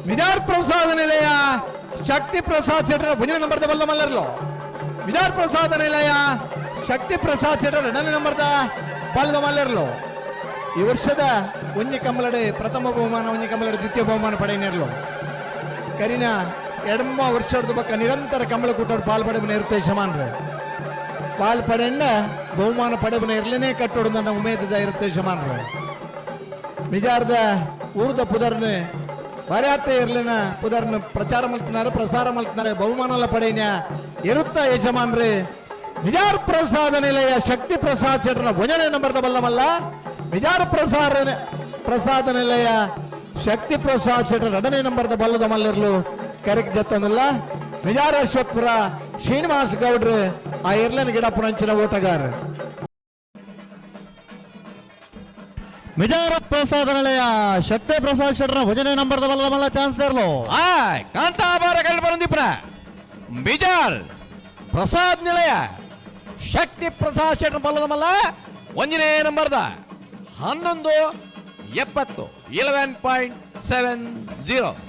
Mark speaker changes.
Speaker 1: ವಿಜಾರ್ ಪ್ರಸಾದ ನಿಲಯ ಶಕ್ತಿ ಪ್ರಸಾದ್ ಶೆಟ್ಟರ್ ಮುಂದಿನ ನಂಬರ್ದ ಬಲ್ಲ ಮಲ್ಲರ್ಲು ವಿಜಾರ್ ಪ್ರಸಾದ ನಿಲಯ ಶಕ್ತಿ ಪ್ರಸಾದ್ ಶೆಟ್ಟರ್ ಎರಡನೇ ನಂಬರ್ದ ಬಲ್ಲದ ಮಲ್ಲರ್ಲು ಈ ವರ್ಷದ ಒಂಜಿ ಕಮಲಡೆ ಪ್ರಥಮ ಬಹುಮಾನ ಒಂಜಿ ಕಮಲಡೆ ದ್ವಿತೀಯ ಬಹುಮಾನ ಪಡೆಯಿನೇರ್ಲು ಕರಿನ ಎಡಮ ವರ್ಷದ ಬಕ್ಕ ನಿರಂತರ ಕಮಲ ಕೂಟೋಡು ಪಾಲ್ಪಡೆಬನ ಇರುತ್ತೆ ಶಮಾನ್ರೆ ಪಾಲ್ಪಡೆಂಡ ಬಹುಮಾನ ಪಡೆಬನ ಇರ್ಲೇನೆ ಕಟ್ಟೋಡು ನನ್ನ ಉಮೇದದ ಇರುತ್ತೆ ಶಮಾನ್ರೆ ವಿಜಾರದ ಊರದ ಪುದರ್ನ ಬರ್ಯಾತ ಇರ್ಲಿನ ಪುದರ್ನ ಪ್ರಚಾರ ಮಲ್ತಿನಾರೆ ಪ್ರಸಾರ ಮಲ್ತಿನಾರೆ ಬಹುಮಾನ ಪಡೆಯ ಇರುತ್ತ ಯಜಮಾನ್ರಿ ವಿಜಾರ್ ಪ್ರಸಾದ ನಿಲಯ ಶಕ್ತಿ ಪ್ರಸಾದ್ ಶೆಟ್ಟರ್ನ ಭುಜನೆ ನಂಬರ್ದ ಬಲ್ಲಮಲ್ಲ ವಿಜಾರ ಪ್ರಸಾದ ನಿಲಯ ಶಕ್ತಿ ಪ್ರಸಾದ್ ಶೆಟ್ಟರ್ ಎರಡನೇ ನಂಬರ್ದ ಬಲ್ಲದ ಮಲ್ಲಿರ್ಲು ಕರೆಕ್ಟ್ ಜತ್ತನಲ್ಲ ವಿಜಾರ ಅಶ್ವತ್ಪುರ ಶ್ರೀನಿವಾಸ್ ಗೌಡ್ರು ಆ ಇರ್ಲಿನ ಗಿಡ ಪುರಂಚಿನ ಓಟಗಾರ
Speaker 2: ವಿಜಾರ ಪ್ರಸಾದ ನಿಲಯ ಶಕ್ತಿ ಪ್ರಸಾದ್ ಶೆಟ್ಟರ್ನ ಭುಜನೆ ನಂಬರ್ದ ಬಲ್ಲಮಲ್ಲ ಚಾನ್ಸ್ ಇರ್ಲು
Speaker 3: ಕಾಂತಾಬಾರ ಕಲ್ ಬರಂದಿಪ್ರ ಬಿಜಾರ್ ಪ್ರಸಾದ್ ನಿಲಯ ಶಕ್ತಿ ಪ್ರಸಾದ್ ಶೆಟ್ಟರ್ ಬಲ್ಲದ ಮಲ್ಲ ಒಂದನೇ ನಂಬರ್ದ 11:70 11.70